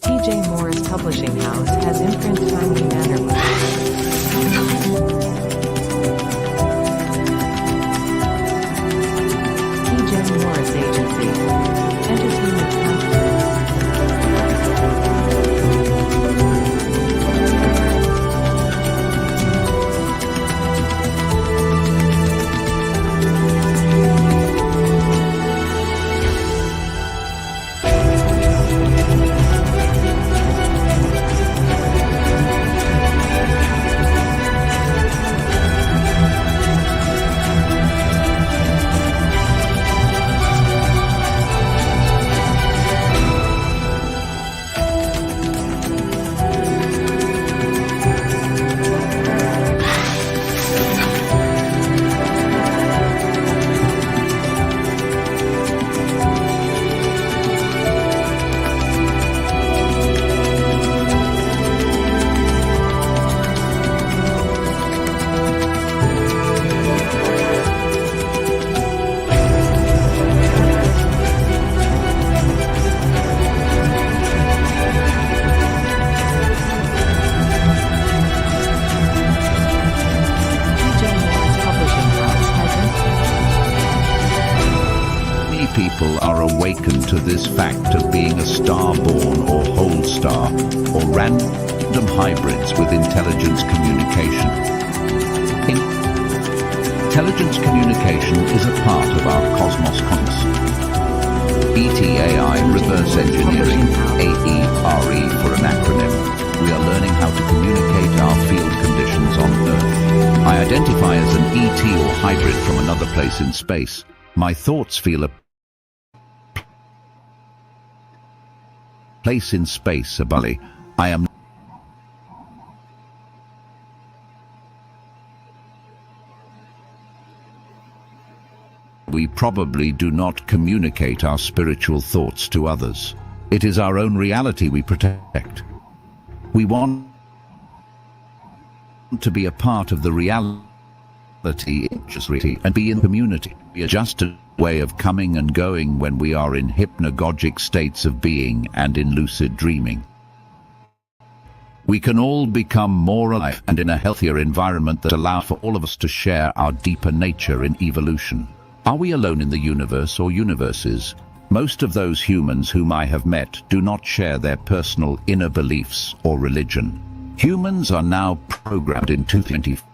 TJ Morris Publishing House has imprint Timely Manor TJ Morris Agency. Entertainment Consciousness. are awakened to this fact of being a star-born or whole star, or random hybrids with intelligence communication. Intelligence communication is a part of our cosmos ETAI reverse engineering, AERE for an acronym. We are learning how to communicate our field conditions on Earth. I identify as an ET or hybrid from another place in space. My thoughts feel a place in space above me. I am We probably do not communicate our spiritual thoughts to others. It is our own reality we protect. We want to be a part of the reality and be in community. We adjust a way of coming and going when we are in hypnagogic states of being and in lucid dreaming. We can all become more alive and in a healthier environment that allows for all of us to share our deeper nature in evolution. Are we alone in the universe or universes? Most of those humans whom I have met do not share their personal inner beliefs or religion. Humans are now programmed in 2024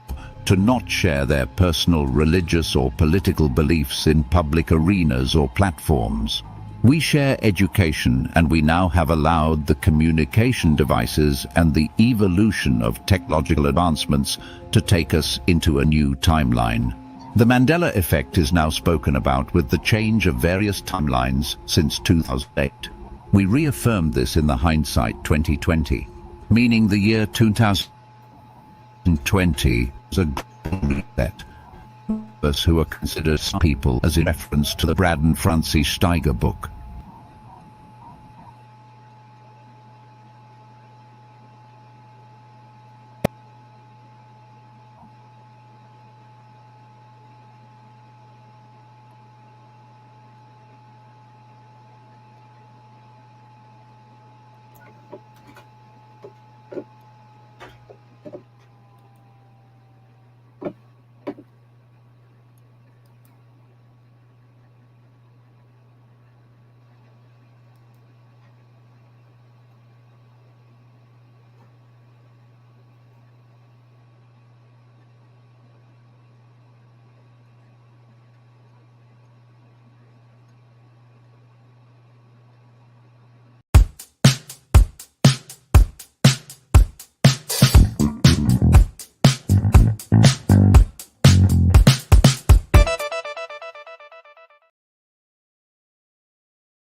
to not share their personal religious or political beliefs in public arenas or platforms. We share education, and we now have allowed the communication devices and the evolution of technological advancements to take us into a new timeline. The Mandela effect is now spoken about with the change of various timelines since 2008. We reaffirmed this in the hindsight 2020, meaning the year 2020 was a reset. Us who are considered people as in reference to the Brad and Francis Steiger book.